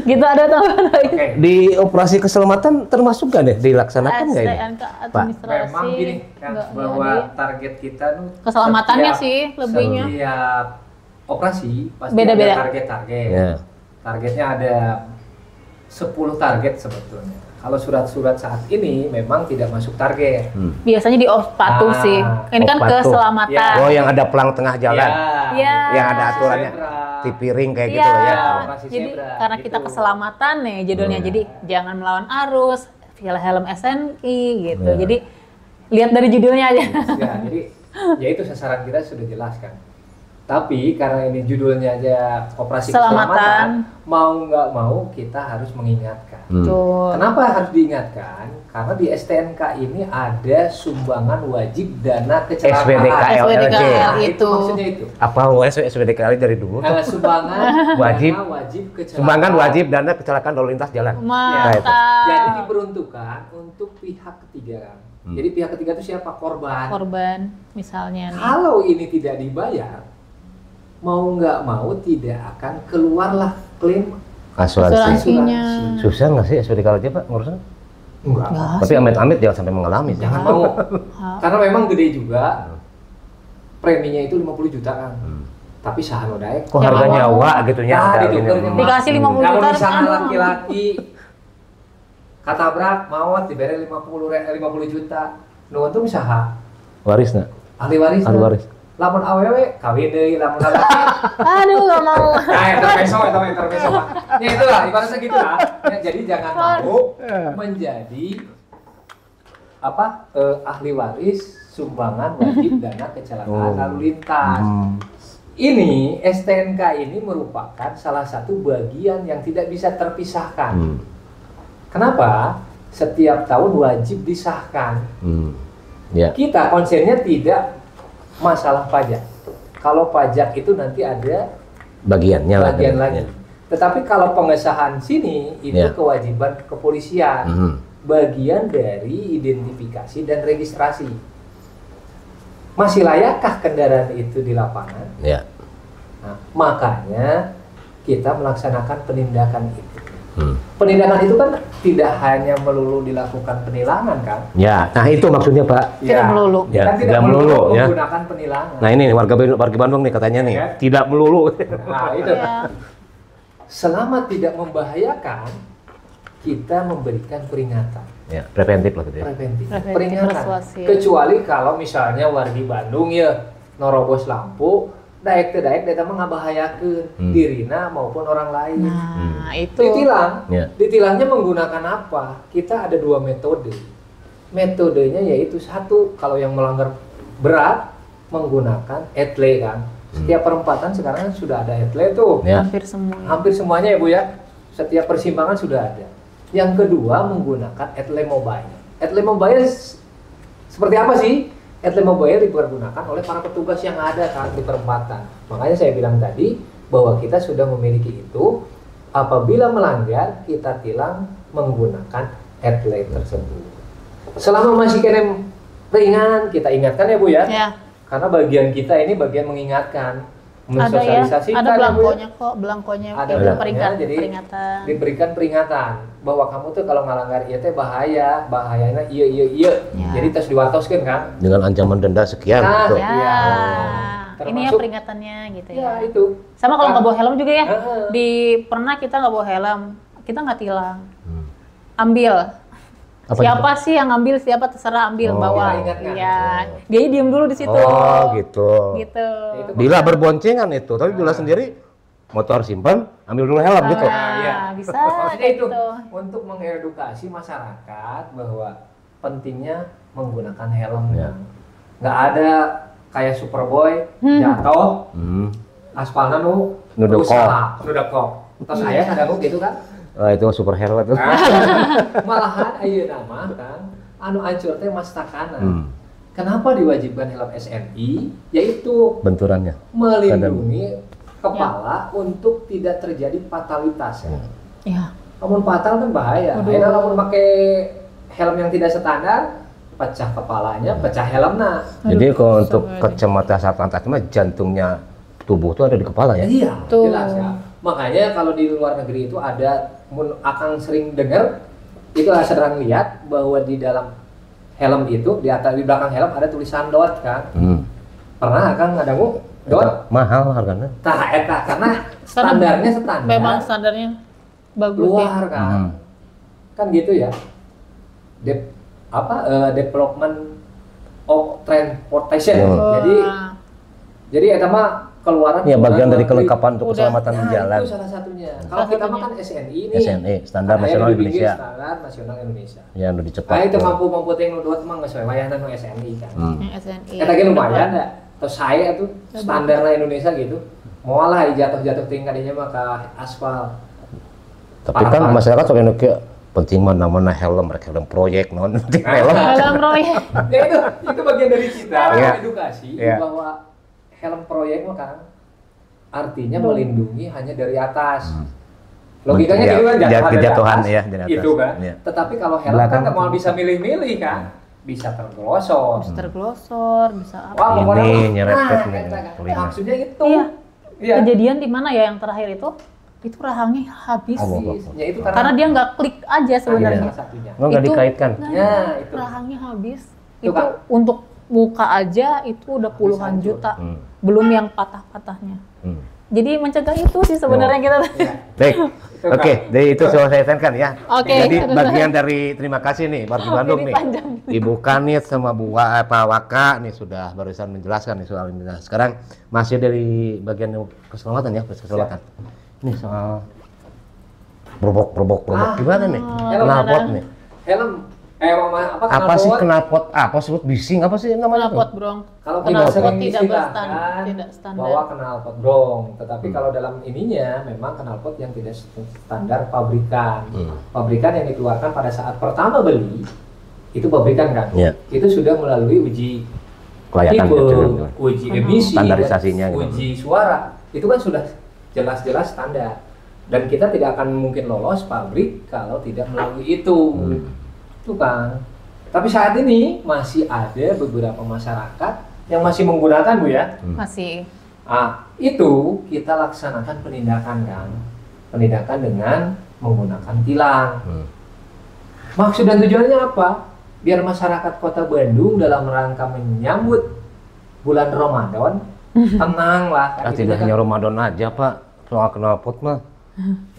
Gitu, ada tambahan lagi. Di operasi keselamatan termasuk nggak deh dilaksanakan nggak ini? Administrasi. Memang gini kan, bahwa target kita tuh keselamatannya sih lebihnya. Setiap operasi pasti Beda-beda. ada target. Targetnya ada 10 target sebetulnya. Kalau surat-surat saat ini memang tidak masuk target. Biasanya di patuh sih. Ini kan keselamatan. Oh, yang ada pelang tengah jalan. Iya. Yang ada aturannya. mati piring kayak gitu lah ya. Jadi karena kita keselamatan nih judulnya, jadi jangan melawan arus, helm SNI gitu. Jadi lihat dari judulnya aja. Ya, jadi ya itu sasaran kita sudah jelas kan. Tapi karena ini judulnya aja operasi keselamatan, mau nggak mau kita harus mengingatkan. Kenapa harus diingatkan? Karena di STNK ini ada sumbangan wajib dana kecelakaan. SWDKLJ. Itu maksudnya itu. Apa SWDKLJ dari dulu? Sumbangan wajib kecelakaan. Sumbangan wajib dana kecelakaan lalu lintas jalan. Mantap. Jadi diperuntukkan untuk pihak ketiga kan. Jadi pihak ketiga itu siapa? Korban misalnya nih. Kalau ini tidak dibayar, mau nggak mau tidak akan keluarlah klaim asuransinya. Susah nggak sih SPDKLJ Pak ngurusnya? Enggak. Tapi amit-amit jangan sampai mengalami. Jangan mau. Karena memang gede juga. Preminya itu 50 juta kan. Tapi sahano daek. Kok harga nyawa gitu nya? Dikasih 50 juta. Namun misalnya laki-laki katabrak maut diberi 50 juta. Nuhun tuh misaha. Warisna. Ahli waris. Lamun awewe kawin deui lamun lalaki. Aduh enggak mau. Nah, interpeso Pak. Ya itulah ibaratnya gitu lah. Ya, jadi jangan mau menjadi ahli waris sumbangan wajib dana kecelakaan lalu lintas. Ini STNK ini merupakan salah satu bagian yang tidak bisa terpisahkan. Kenapa? Setiap tahun wajib disahkan. Kita konsennya tidak masalah pajak. Kalau pajak itu nanti ada bagian lagi. Tetapi kalau pengesahan sini itu kewajiban kepolisian, bagian dari identifikasi dan registrasi. Masih layakkah kendaraan itu di lapangan? Nah, makanya kita melaksanakan penindakan itu. Penindakan itu kan tidak hanya melulu dilakukan penilangan kan? Ya, nah itu maksudnya Pak. Tidak melulu. Ya, kan tidak melulu ya. Menggunakan penilangan. Nah ini warga Bandung nih katanya nih, tidak melulu. Nah itu. Selama tidak membahayakan, kita memberikan peringatan. Ya, preventif lah gitu ya. Preventif peringatan. Kecuali kalau misalnya warga Bandung ya norobos lampu, daek mah ngabahayakeun dirina maupun orang lain. Nah, itu ditilang. Ditilangnya menggunakan apa? Kita ada 2 metode. Metodenya yaitu satu, kalau yang melanggar berat menggunakan etle kan. Setiap perempatan sekarang sudah ada etle tuh. Hampir semuanya ya Bu ya. Setiap persimpangan sudah ada. Yang kedua menggunakan etle mobile. Etle mobile seperti apa sih? Etle mobile dipergunakan oleh para petugas yang ada kan di perempatan. Makanya saya bilang tadi bahwa kita sudah memiliki itu. Apabila melanggar, kita tilang menggunakan etle tersebut. Selama masih kena ringan, kita ingatkan ya Bu ya. Karena bagian kita ini bagian mengingatkan. Mensosialisasikan ada belangkonya kok, belangkonya ada peringatan. Jadi diberikan peringatan bahwa kamu tuh kalau ngalanggar ieu teh bahayanya iya. Jadi terus diwartoskeun kan dengan ancaman denda sekian gitu. Ini ya peringatannya gitu ya. Itu. Sama kalau nggak bawa helm juga ya. Pernah kita nggak bawa helm, kita nggak tilang. Ambil. Siapa sih yang ngambil, siapa terserah ambil bawa. Iya. Dia diem dulu di situ. Gitu. Bila berboncengan itu, tapi bila sendiri motor simpan, ambil dulu helm gitu. Bisa. Maksudnya itu untuk mengedukasi masyarakat bahwa pentingnya menggunakan helm. Nggak ada kayak Superboy jatuh, aspalnya nudekok. Terus ayah ada gitu kan? Itu superhero tuh. Malahan ayeuna mah kan anu ancur teh mastakana. Kenapa diwajibkan helm SNI? Yaitu benturannya melindungi kepala untuk tidak terjadi fatalitas. Namun fatal kan bahaya. Ayeuna lamun pakai helm yang tidak standar, pecah kepalanya, pecah helmnya. Jadi kalau untuk kacamata Satlantas mah jantungnya tubuh itu ada di kepala ya? Iya, jelas ya. Makanya kalau di luar negeri itu ada, Akang sering dengar, itu sering lihat bahwa di dalam helm itu, di belakang helm ada tulisan DOT kan? Pernah Akang ngadangu DOT? Mahal harganya. Karena standarnya standar. Memang standarnya bagus luar kan? Kan gitu ya. Development of Transportation. Jadi eta mah keluaran. Ya, bagian dari kelengkapan untuk keselamatan di jalan. Itu salah satunya. Kalau kita makan SNI ini. SNI, Standar Nasional Indonesia. Standar Nasional Indonesia. Ya, udah dicepat. Nah, itu mampu yang nuduh emang nggak sesuai wayahan nu SNI kan. SNI. Kita lagi lumayan ya. Terus saya tuh standarnya Indonesia gitu. Mau lah jatuh-jatuh tingkatnya mah ke aspal. Tapi kan masyarakat soalnya penting mana helm, helm proyek, helm proyek. Ya itu bagian dari kita edukasi bahwa helm proyek mah kan artinya melindungi hanya dari atas. Logikanya gitu kan kejatuhan ya itu kan. Ya. Tetapi kalau helm kan mau bisa milih-milih kan. Bisa terglosor. Bisa apa? Wah, ini nyerempet nih. Maksudnya itu. Iya. Kejadian di mana ya yang terakhir itu rahangnya habis. Ya, itu karena dia nggak klik aja sebenarnya. Nggak dikaitkan. Ya, itu rahangnya habis. Itu kan. Untuk buka aja itu udah puluhan juta. Belum yang patah-patahnya. Jadi mencegah itu sih sebenarnya kita. Baik. Oke, dari itu sudah saya tekankan ya. Jadi bagian dari terima kasih nih Wargi Bandung nih. Ibu Kanit sama Bu Waka nih sudah barusan menjelaskan nih soal ini. Nah, sekarang masih dari bagian keselamatan ya, keselamatan. Ini soal berobok gimana nih? Knalpot nih. Helm apa sih knalpot? Apa sih bising? Apa sih namanya? Knalpot brong. Kalau kita sering tidak standar bahwa knalpot brong, tetapi kalau dalam ininya memang knalpot yang tidak standar pabrikan. Pabrikan yang dikeluarkan pada saat pertama beli itu pabrikan kan. Itu sudah melalui uji kelayakan, uji emisi, standarisasinya, uji suara. Itu kan sudah jelas-jelas standar. Dan kita tidak akan mungkin lolos pabrik kalau tidak melalui itu. Itu kan. Tapi saat ini masih ada beberapa masyarakat yang masih menggunakan Bu ya. Masih. Itu kita laksanakan penindakan kan. Penindakan dengan menggunakan tilang. Maksud dan tujuannya apa? Biar masyarakat Kota Bandung dalam rangka menyambut bulan Ramadan tenang lah. Kan, tidak hanya Ramadan aja Pak, soal knalpot mah.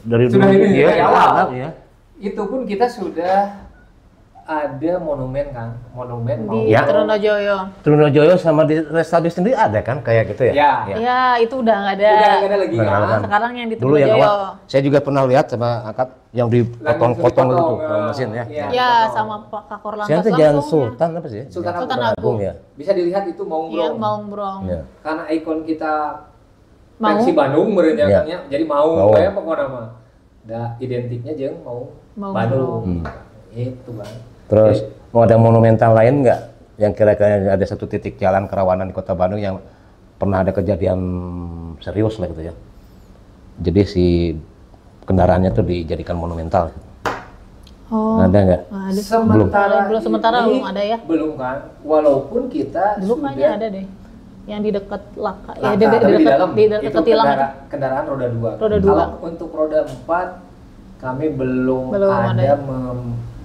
Dari sudah dulu ini dari awal. Ya. Itu pun kita sudah ada monumen kan, monumen di Trunojoyo sama di Lestari sendiri ada kan kayak gitu ya? Ya itu udah nggak ada. Udah nggak ada lagi kan. Sekarang yang di dulu Trunojoyo. Yang awal, saya juga pernah lihat sama angkat yang dipotong-potong itu mesin ya. Iya, sama Pak Kakor Lantas langsung. Saya Jalan Sultan apa sih? Sultan Agung ya. Bisa dilihat itu Maung Brong. Iya, Maung Brong. Ya. Karena ikon kita versi Bandung merenjangnya jadi Maung kayak pokoknya mah. Da identiknya jeung Maung Bandung. Itu Bang. Terus mau ada monumental lain nggak yang kira-kira ada satu titik jalan kerawanan di Kota Bandung yang pernah ada kejadian serius lah gitu ya? Jadi si kendaraannya tuh dijadikan monumental. Ada nggak? Sementara belum ada ya? Belum kan? Walaupun kita dulu kayaknya ada deh. Yang di dekat Laka, ya di dekat tilang kendaraan roda 2. Roda 2. Kalau untuk roda 4 kami belum ada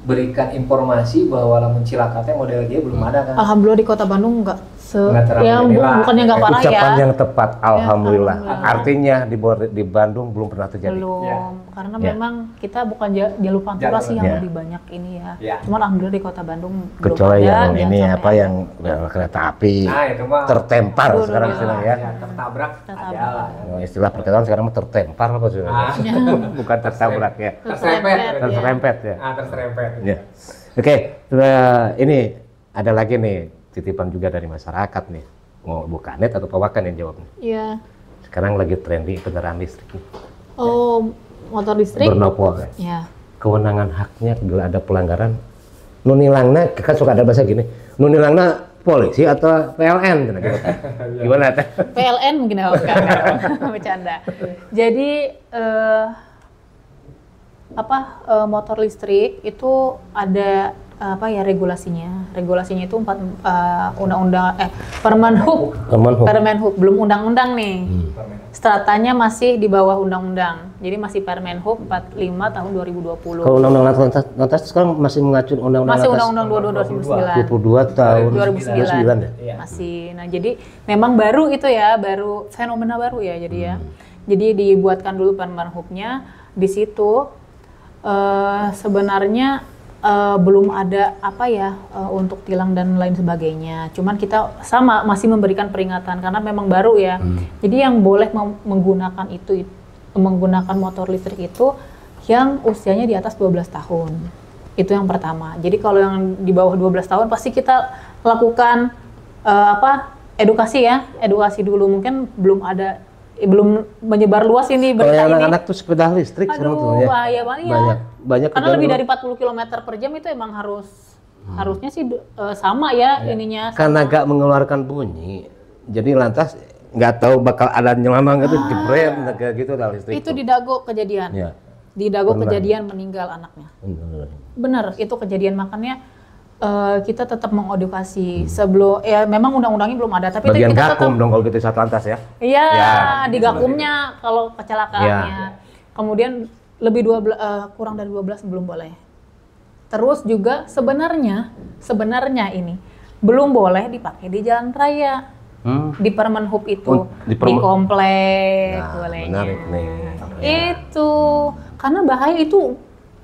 berikan informasi bahwa lamun cilakatnya model dia belum ada kan. Alhamdulillah di Kota Bandung bukannya nggak parah ya. Ucapan yang tepat, alhamdulillah. Artinya di Bandung belum pernah terjadi. Karena memang kita bukan jalur pantura sih yang lebih banyak ini ya. Cuma alhamdulillah di Kota Bandung kecuali yang ini apa yang kereta api tertempar sekarang istilahnya ya. Tertabrak adalah. Istilah perkataan sekarang tertempar apa sih? Bukan tertabrak ya. Terserempet ya. Terserempet. Ya. Oke, ini ada lagi nih titipan juga dari masyarakat nih. Mau Bu Kanit atau Pak Wakan yang jawabnya? Iya. Sekarang lagi trendy kendaraan listrik nih. Oh, motor listrik? Bernopol kan? Iya. Kewenangan haknya bila ada pelanggaran. Nunilangna, kan suka ada bahasa gini. Nunilangna polisi atau PLN? Gimana? PLN mungkin ya, bercanda. Jadi motor listrik itu ada regulasinya. Regulasinya itu Permenhub belum undang-undang nih. Stratanya masih di bawah undang-undang. Jadi masih Permenhub 45 tahun 2020. Kalau undang-undang lantas sekarang masih mengacu undang-undang masih undang-undang 22 tahun 2009 ya. Masih. Nah, jadi memang baru itu ya, baru fenomena baru ya jadi ya. Jadi dibuatkan dulu Permenhubnya di situ sebenarnya belum ada untuk tilang dan lain sebagainya. Cuman kita masih memberikan peringatan karena memang baru ya. Jadi yang boleh menggunakan motor listrik itu yang usianya di atas 12 tahun. Itu yang pertama. Jadi kalau yang di bawah 12 tahun pasti kita lakukan edukasi ya. Edukasi dulu, mungkin belum menyebar luas ini berita ini. Anak-anak tuh sepeda listrik sekarang tuh ya. Bahaya banget. Banyak karena lebih dari 40 km per jam itu emang harusnya sih sama ya ininya. Karena gak mengeluarkan bunyi, jadi lantas nggak tahu bakal ada nyelamang gitu jebret kayak gitu dari listrik. Itu di Dago kejadian. Ya. Di Dago kejadian meninggal anaknya. Bener, itu kejadian, makanya kita tetap mengedukasi sebelum memang undang-undangnya belum ada, tapi bagian kita gakum dong kalau gitu Satlantas ya. Iya, di gakumnya kalau kecelakaannya. Kemudian kurang dari 12 belum boleh. Terus juga sebenarnya ini belum boleh dipakai di jalan raya. Di Permenhub itu, di komplek bolehnya. Itu karena bahaya, itu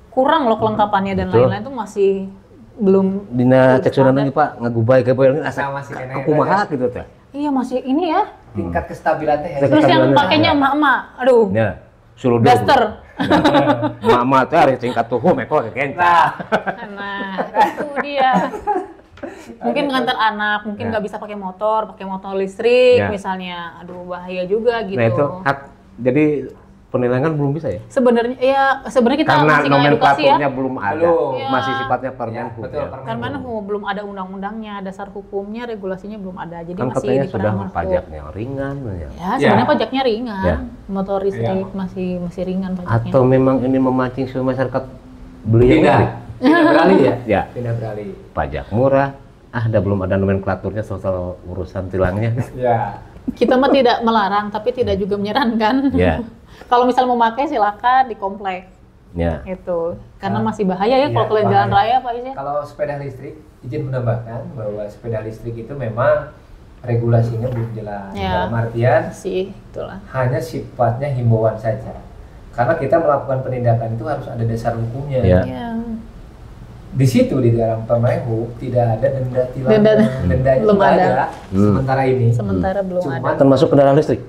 kurang loh kelengkapannya dan lain-lain itu masih belum. Dina cek sudah nih Pak ngagubay ini asa kumaha gitu teh. Iya masih ini ya. Tingkat kestabilannya. Terus yang pakainya emak-emak, aduh. Ya, suruh Duster. Emak-emak teh ari tingkat tuhum eko kekenta. Nah, itu dia. Mungkin mengantar anak, mungkin nggak bisa pakai motor listrik misalnya. Aduh bahaya juga gitu. Nah itu jadi penilangan belum bisa ya? Sebenarnya kita karena masih edukasi ya. Karena belum ada, masih sifatnya Permenhub. Permenhub belum ada undang-undangnya, dasar hukumnya, regulasinya belum ada. Jadi kan masih di Permenhub. Pajaknya ringan ya. Sebenarnya pajaknya ringan, motor listrik masih ringan pajaknya. Atau memang ini memancing supaya masyarakat beli yang listrik? Pindah beralih ya? Pindah beralih. Pajak murah, belum ada nomenklaturnya soal urusan tilangnya. Ya. Kita mah tidak melarang, tapi tidak juga menyarankan. Ya. Kalau misal mau pakai silakan di komplek. Ya. Itu. Karena masih bahaya ya kalau kalian jalan raya Pak Isya. Kalau sepeda listrik, izin menambahkan bahwa sepeda listrik itu memang regulasinya belum jelas. Dalam artian hanya sifatnya himbauan saja. Karena kita melakukan penindakan itu harus ada dasar hukumnya. Ya. Di situ di dalam Permenhub tidak ada denda tilang. Dendanya belum ada. Sementara belum ada. Termasuk kendaraan listrik.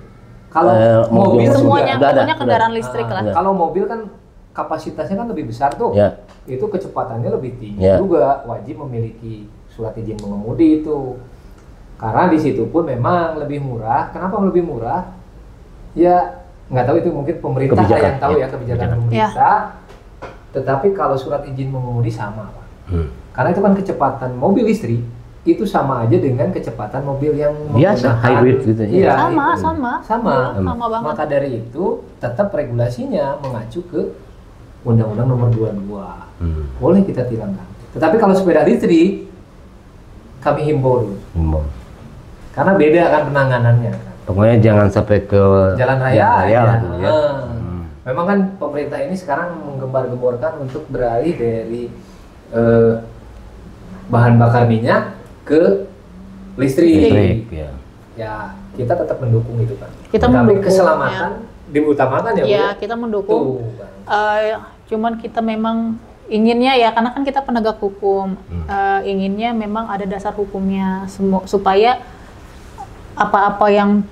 Kalau mobil semuanya kendaraan listrik lah. Kalau mobil kan kapasitasnya kan lebih besar tuh. Itu kecepatannya lebih tinggi juga, wajib memiliki surat izin mengemudi itu. Karena di situ pun memang lebih murah. Kenapa lebih murah? Ya nggak tahu, itu mungkin pemerintah yang tahu kebijakan pemerintah. Tetapi kalau surat izin mengemudi sama Pak. Karena itu kan kecepatan mobil listrik itu sama aja dengan kecepatan mobil yang biasa hybrid gitu ya. Sama banget. Maka dari itu tetap regulasinya mengacu ke Undang-Undang Nomor 22. Boleh kita tilangkan. Tetapi kalau sepeda listrik kami himbau dulu. Karena beda kan penanganannya. Pokoknya jangan sampai ke jalan raya ya. Memang kan pemerintah ini sekarang menggembar-gemborkan untuk beralih dari bahan bakar minyak ke listrik. Ya, kita tetap mendukung itu kan. Kita mendukung keselamatan diutamakan ya. Iya, kita mendukung. Cuman kita memang inginnya ya, karena kan kita penegak hukum, inginnya memang ada dasar hukumnya supaya apa-apa yang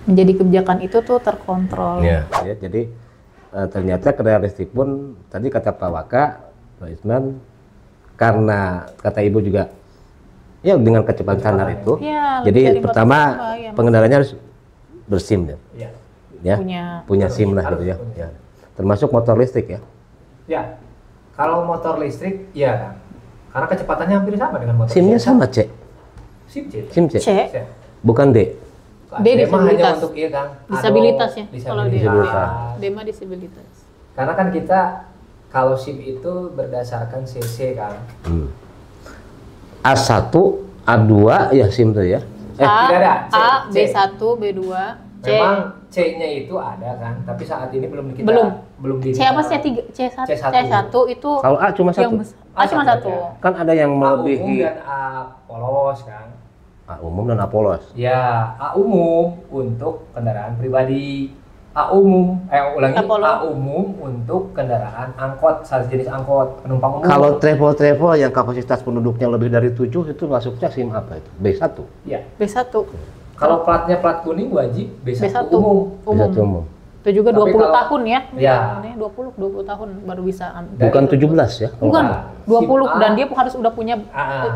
menjadi kebijakan itu tuh terkontrol. Ya, jadi ternyata kendaraan listrik pun tadi kata Pak Waka, Pak Isman, karena kata Ibu juga ya dengan kecepatan standar itu. Jadi pertama pengendaranya harus berSIM ya. Punya SIM lah gitu ya. Termasuk motor listrik ya. Ya. Kalau motor listrik ya, karena kecepatannya hampir sama dengan motor. SIM-nya sama C. SIM C. Bukan D. D disabilitas. Untuk disabilitas ya. Kalau D mah disabilitas. Karena kan kita kalau SIM itu berdasarkan CC kan. A1, A2 ya SIM tuh ya. Tidak ada. A, B1, B2, C. Memang C-nya itu ada kan, tapi saat ini belum kita belum C apa sih? C1 itu. Kalau A cuma satu. A cuma satu. Kan ada yang melebihi. A umum dan A polos kan. A umum dan A polos. Ya, A umum untuk kendaraan pribadi. A umum, A umum untuk kendaraan angkot, jenis angkot penumpang umum. Kalau travel yang kapasitas penduduknya lebih dari 7 itu masuknya SIM apa itu? B1. Iya. B1. Kalau platnya plat kuning wajib B1 umum. B1 umum. Itu juga 20 tahun ya. Ya. 20 tahun baru bisa. Bukan 17 ya? Bukan. 20 A, dan dia harus udah punya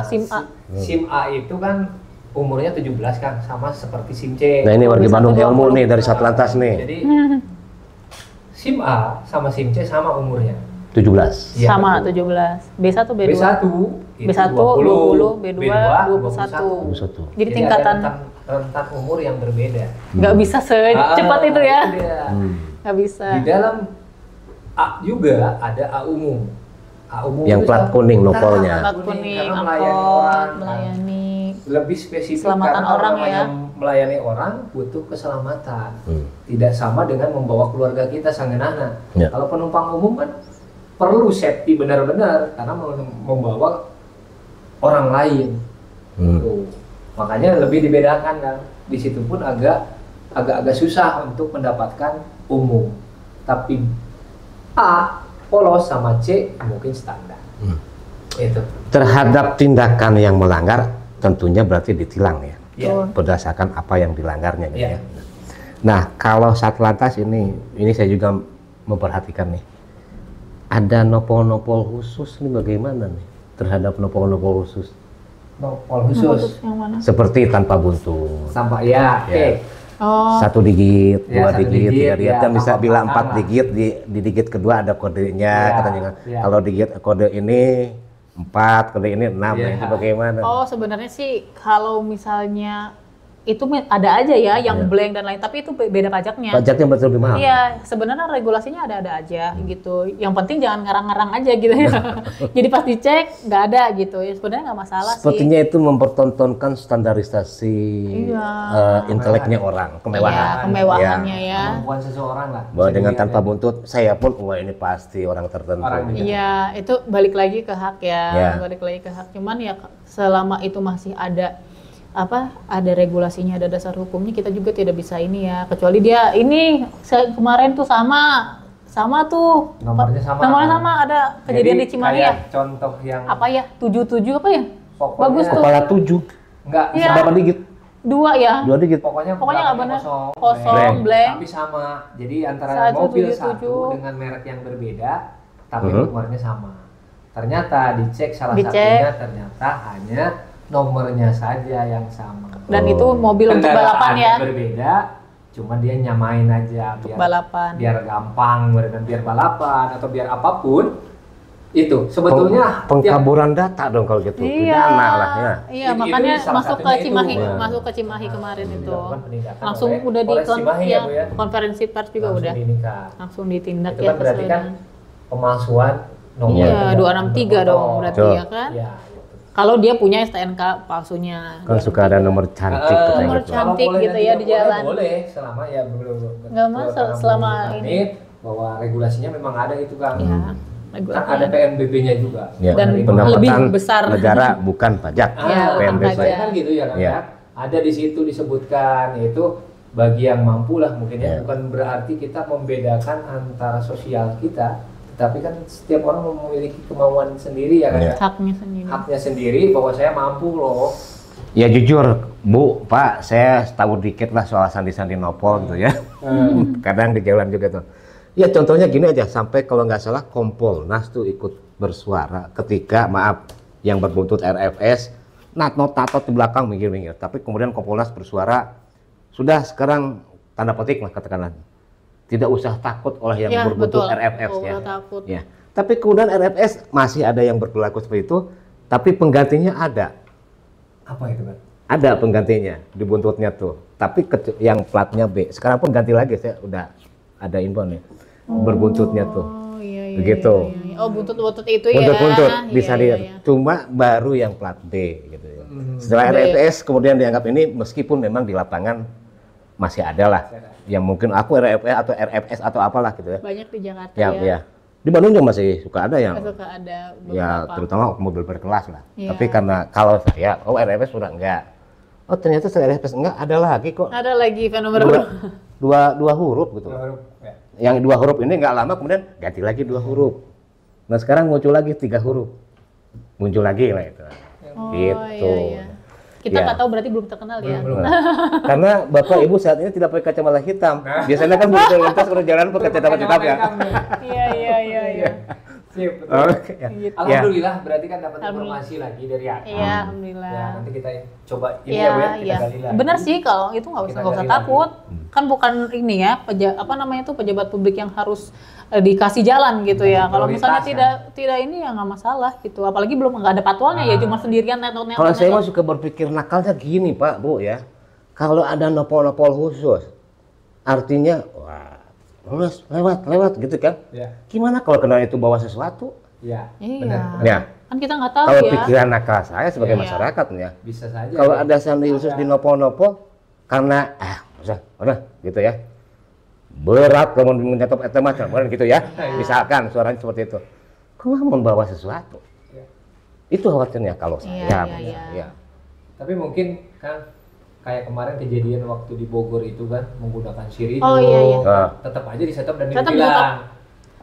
SIM A. SIM A itu kan umurnya 17 kan, sama seperti SIM C. Nah ini warga Bandung ilmu nih dari Satlantas nih. Jadi SIM A sama SIM C sama umurnya. 17. Ya, sama betul. 17. B1 B2. B1 20, B2 21. 21. Jadi tingkatan rentan umur yang berbeda. Nggak bisa secepat itu ya. Nggak bisa. Di dalam A juga ada A umum. A umum Yang plat kuning nopolnya. Plat kuning, karena melayani angkot, orang, melayani. Lebih spesifik Keselamatan karena orang namanya ya. melayani orang butuh keselamatan. Tidak sama dengan membawa keluarga kita sangenana. Ya. Kalau penumpang umum kan perlu safety benar-benar karena membawa orang lain. Tuh. Makanya lebih dibedakan kan. Di situ pun agak susah untuk mendapatkan umum. Tapi A polos sama C mungkin standar. Itu. Terhadap tindakan yang melanggar tentunya berarti ditilang ya. Ya. Berdasarkan apa yang dilanggarnya gitu Ya. ya. Nah, kalau Satlantas ini saya juga memperhatikan nih. Ada nopol-nopol khusus nih bagaimana nih terhadap nopol-nopol khusus? Nopol khusus. Yang mana? Seperti tanpa buntut. Sampai ya. Oke. Oh. 1 digit, 2 Ya, 1 digit, 3 digit, ya, dan bisa tanpa bilang 4 belakang lah. digit di digit kedua ada kodenya Ya, katanya kan. ya. Kalau digit kode ini 4, kode ini 6, Ya. itu bagaimana? Oh, sebenarnya sih kalau misalnya itu ada aja ya yang blank dan lain, tapi itu beda pajaknya. Pajaknya betul lebih mahal. Iya, sebenarnya regulasinya ada aja gitu. Yang penting jangan ngarang-ngarang aja gitu ya. Jadi pas dicek nggak ada gitu. Ya sebenarnya nggak masalah Sepertinya sih. itu mempertontonkan standarisasi Iya. inteleknya orang, kemewahan. Iya, kemewahannya ya. Kemampuan seseorang lah. Bahwa Bisa dengan dilihat tanpa ya. buntut, saya pun wah ini pasti orang tertentu. Orang gitu. Iya, itu balik lagi ke hak ya. Ya. Balik lagi ke hak. Cuman ya selama itu masih ada ada regulasinya, ada dasar hukumnya, kita juga tidak bisa ini ya. Kecuali dia ini kemarin tuh sama tuh Nomornya sama. Nomornya sama, ada kejadian di Cimahi ya. kayak contoh yang Apa ya? 77 apa ya? Pokoknya- Bagus tuh. Kepala 7, enggak Iya. berapa digit? 2 ya. 2 digit. pokoknya Pokoknya nggak benar. kosong, Kosong, blank. tapi sama. Jadi antara 177. mobil satu dengan merek yang berbeda, tapi nomornya sama. Ternyata dicek salah satunya ternyata hanya nomornya saja yang sama. Dan itu mobil untuk Kendaraan balapan ya. berbeda, cuma dia nyamain aja Untuk biar balapan. biar gampang, biar balapan atau biar apapun. Itu sebetulnya Pengkaburan data dong kalau gitu. Pidana lah ya. Iya, Itu makanya salah masuk ke satunya itu. Cimahi, Nah. masuk ke Cimahi kemarin itu. dilakukan penindakan Langsung oleh udah Polres Cimahi ya, Bu ya. konferensi pers juga Langsung udah. ditindak. Langsung ditindak Itu ya. kan berarti sesuai kan dengan- pemalsuan nomor Iya, kendaraan 263 dong bermotor. berarti Betul. ya kan. Iya. Kalau dia punya STNK palsunya. Kan suka ada nomor cantik katanya nomor gitu. cantik. Kalau boleh gitu dan ya tidak di jalan. Boleh selama ya belum. Nggak masalah, selama ini. Bahwa regulasinya memang ada itu kan. Iya. Kan ada PNBP-nya juga. Ya, Dan pendapatan lebih besar. negara bukan pajak. Iya, bukan PNBP. pajak. Kan gitu ya kan Iya. ya. Ada di situ disebutkan yaitu bagi yang mampu lah mungkin ya. Iya. Bukan berarti kita membedakan antara sosial kita, tetapi kan setiap orang memiliki kemauan sendiri ya kan Iya. ya. Haknya sendiri. Haknya sendiri bahwa saya mampu loh. Ya jujur, Bu, Pak, saya tahu dikit lah soal sandi-sandi nopol gitu ya. Kadang di jalan juga tuh. Ya contohnya gini aja, sampai kalau nggak salah Kompolnas tuh ikut bersuara ketika yang berbuntut RFS, tatot di belakang minggir-minggir. Tapi kemudian Kompolnas bersuara, sudah sekarang tanda petik lah katakanlah, tidak usah takut oleh yang Ya, berbuntut betul. RFS Oh, ya. nggak takut. Ya. Tapi kemudian RFS masih ada yang berperilaku seperti itu, tapi penggantinya ada. Apa itu kan? Ada penggantinya di buntutnya tuh, tapi yang platnya B. Sekarang pun ganti lagi, saya udah ada info nih, berbuntutnya tuh, Oh iya. begitu. Iya. Oh buntut-buntut itu ya. Buntut-buntut bisa Iya, dilihat. iya. Cuma baru yang plat B gitu ya. Setelah B. RFS kemudian dianggap ini, meskipun memang di lapangan masih ada lah, yang mungkin aku RFS atau apalah gitu ya. Banyak di Jakarta Ya, ya. ya. Di Bandung juga masih suka ada yang Suka ada ya beberapa. terutama mobil berkelas lah. Iya. Tapi karena kalau saya, RFS sudah enggak. Oh ternyata setelah RFS enggak, ada lagi kok. Ada lagi fenomena Dura- dua huruf gitu. 2 huruf, ya. Yang 2 huruf ini nggak lama kemudian ganti lagi 2 huruf. Nah sekarang muncul lagi 3 huruf, muncul lagi lah itu. Oh, Gitu. iya. Kita nggak tahu berarti belum terkenal ya. Belum. Karena bapak ibu saat ini tidak pakai kacamata hitam. Biasanya kan begitu lintas kalau jalan pakai kacamata hitam ya. Iya. Sip, betul. Oke. Gitu. Alhamdulillah berarti kan dapat informasi lagi dari Aka. Iya, alhamdulillah. Ya, nanti kita coba ini Iya, ya Bu ya, kita iya. gali lagi. Benar sih kalau itu nggak Kita usah gali takut. Kan bukan ini ya, pejabat publik yang harus dikasih jalan gitu ya. Kalau misalnya tidak ini ya nggak masalah gitu. Apalagi belum nggak ada patwalnya ya, cuma sendirian netot. Kalau saya mah suka berpikir nakalnya gini Pak, Bu ya. Kalau ada nopol-nopol khusus, artinya wah lewat gitu kan. Ya. Gimana kalau kenal itu bawa sesuatu? Iya. Iya. Ya. Kan kita nggak tahu Kalau ya. pikiran nakal saya sebagai Iya. masyarakat ya. Bisa saja. Kalau ya. ada sandi khusus di nopol-nopol karena udah gitu ya. Berat kalau menyetop eta macam gitu ya. Misalkan suaranya seperti itu. Kok membawa sesuatu? Ya. Itu khawatirnya kalau saya. Iya. Ya. Tapi mungkin kan kayak kemarin kejadian waktu di Bogor itu kan menggunakan sirine. Oh, iya. Tetap aja disetop dan Tetap dibilang.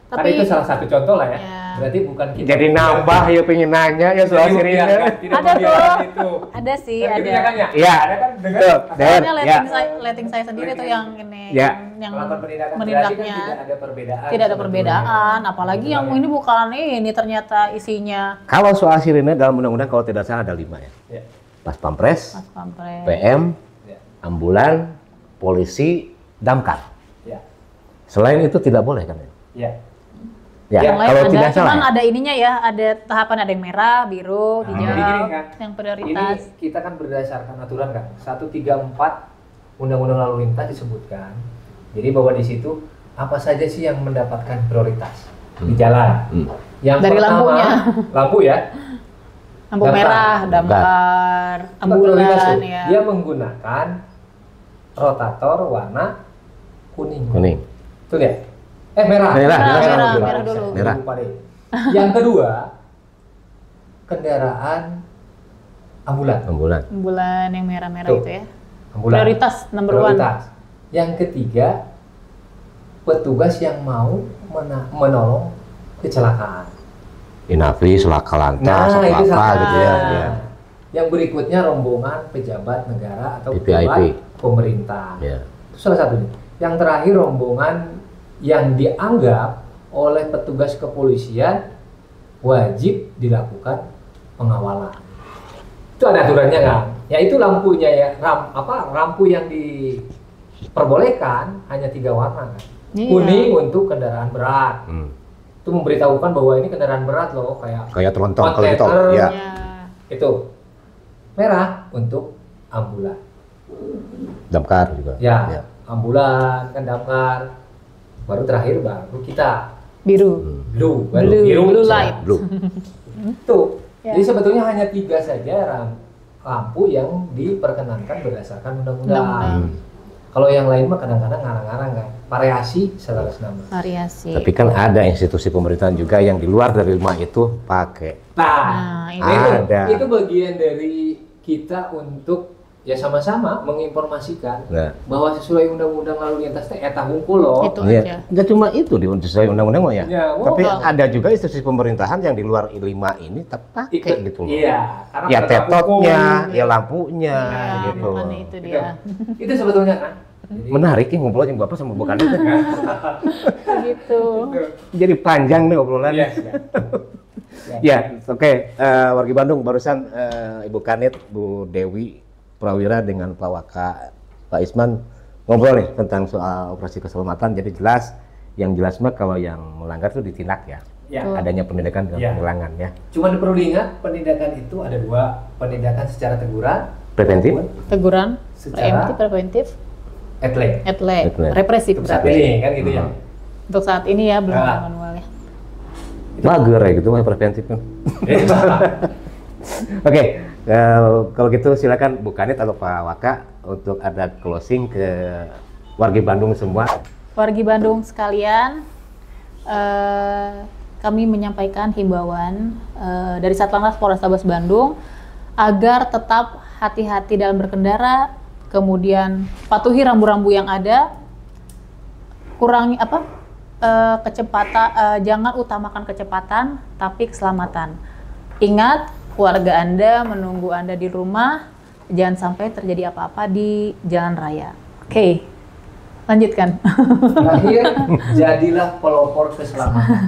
Kan Tapi itu salah satu contoh lah ya. Iya. Berarti bukan kita. Jadi nambah ya pengen nanya ya soal Jadi sirine. membiarkan, tidak Ada membiarkan tuh. itu. Ada sih, Kan gitu ada. ya kan ya? Iya. Ada kan dengan Betul. Soalnya Ya. letting saya sendiri tuh yang ini, Ya. yang melakukan penindakan berarti menindaknya. kan tidak ada perbedaan. Tidak ada sebetulnya. perbedaan, apalagi yang ini bukan ini ternyata isinya Kalau soal sirine dalam undang-undang kalau tidak salah ada 5 ya. Ya. Pas Pampres, Mas Pampres. PM, Ya. ambulan, polisi, damkar. Ya. Selain itu tidak boleh kan? Ya. Ya, Yang lain kalau ada, tidak cuman salah. ada ininya ya, ada tahapan, ada yang merah, biru, hijau, jadi gini kan, yang prioritas. Ini kita kan berdasarkan aturan kan 134 Undang-Undang Lalu Lintas disebutkan. Jadi bahwa di situ apa saja sih yang mendapatkan prioritas di jalan. Yang Dari pertama, lampunya. lampu ya. Lampu Damkar. merah, damkar, Prioritas ambulan tuh. ya. Dia menggunakan rotator warna kuning. Kuning. Tuh lihat. Merah. Merah dulu. Merah. Lupa deh. Yang kedua, kendaraan ambulan. Ambulan. Ambulan yang merah-merah Tuh. itu ya. Ambulan. Prioritas number one. Prioritas. Yang ketiga, petugas yang mau menolong kecelakaan. Inafis, laka lantas, itu apa sama. gitu ya. Ya. Yang berikutnya rombongan pejabat negara atau VVIP. pejabat pemerintah. Ya. Itu salah satunya. Yang terakhir rombongan yang dianggap oleh petugas kepolisian wajib dilakukan pengawalan. Itu ada aturannya kan? Ya itu lampunya ya, lampu yang diperbolehkan hanya 3 warna kan. Iya. Kuning untuk kendaraan berat. Itu memberitahukan bahwa ini kendaraan berat loh, Kayak telontong kalau gitu. kontainer. Ya. Ya. Itu merah untuk ambulan. Damkar juga. Ya. Ambulan kan damkar. Baru terakhir baru kita Biru. blue Blue light. Blue. Tuh. Ya. Jadi sebetulnya hanya 3 saja lampu yang diperkenankan berdasarkan undang-undang. Kalau yang lain mah kadang-kadang ngarang-ngarang kan. Variasi selaras nama. Variasi. Tapi kan ada institusi pemerintahan juga yang di luar dari 5 itu pakai. Nah, ini Ada. itu bagian dari kita untuk ya sama-sama menginformasikan bahwa sesuai undang-undang lalu lintas teh eta hungkul loh. Itu aja. Ya. Nggak cuma itu di sesuai undang-undang mah ya. Ya, Tapi wow. ada juga institusi pemerintahan yang di luar 5 ini tetap pakai gitu loh. Iya, karena Ya penegak tetotnya, hukum, ya lampunya Ya, gitu. makanya itu dia. Itu sebetulnya kan. Jadi, Menarik ya ngobrol yang Bapak sama Bu Kanit. Gitu. Jadi panjang nih obrolan. Yes, ya. Ya, oke. Wargi Bandung barusan Ibu Kanit, Bu Dewi Prawira dengan Pak Waka, Pak Isman ngobrol nih tentang soal operasi keselamatan. Jadi yang jelas mah kalau yang melanggar itu ditindak ya. Ya. Adanya penindakan dengan Ya. penilangan ya. Cuman perlu diingat penindakan itu ada 2, penindakan secara teguran, Preventif. maupun Teguran, Secara- preventif, etlek. etlek, Etlek. represif Untuk saat berarti. ini kan gitu ya. Untuk saat ini ya belum Nah. manual ya. Mager ya gitu mah preventif kan. Oke, kalau gitu silakan Bu Kanit atau Pak Waka untuk ada closing ke wargi Bandung semua. Wargi Bandung sekalian, kami menyampaikan himbauan dari Satlantas Polrestabes Bandung agar tetap hati-hati dalam berkendara, kemudian patuhi rambu-rambu yang ada, kurangi kecepatan, jangan utamakan kecepatan tapi keselamatan. Ingat, keluarga Anda menunggu Anda di rumah, jangan sampai terjadi apa-apa di jalan raya. Oke, lanjutkan. Terakhir, jadilah pelopor keselamatan.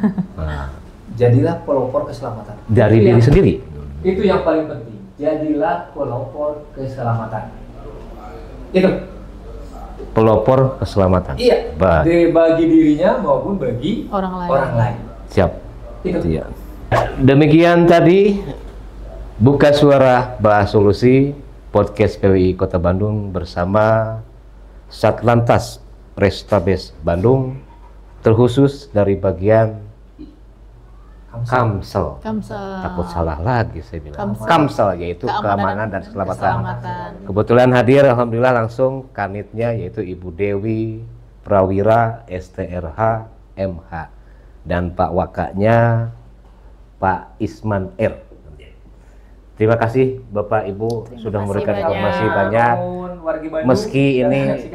Jadilah pelopor keselamatan. Dari diri sendiri. Itu yang paling penting. Jadilah pelopor keselamatan. Itu. Pelopor keselamatan. Iya. Bagi dirinya maupun bagi orang lain. Siap. Itu. Iya. Demikian tadi Buka Suara Bahas Solusi podcast PWI Kota Bandung bersama Satlantas Restabes Bandung, terkhusus dari bagian Kamsel. Takut salah lagi saya bilang. Kamsel yaitu keamanan dan keselamatan. Kebetulan hadir alhamdulillah langsung kanitnya yaitu Ibu Dewi Prawira STRH MH dan Pak Wakaknya Pak Isman R. Terima kasih Bapak Ibu sudah memberikan informasi banyak. Meski ini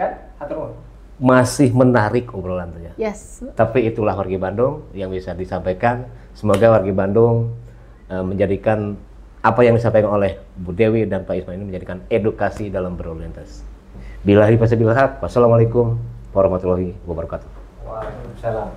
masih menarik obrolannya. Yes. Tapi itulah wargi Bandung yang bisa disampaikan. Semoga wargi Bandung menjadikan apa yang disampaikan oleh Bu Dewi dan Pak Isman ini menjadikan edukasi dalam berlalu lintas. Billahi taufiq wal hidayah. Wassalamualaikum warahmatullahi wabarakatuh. Waalaikumsalam.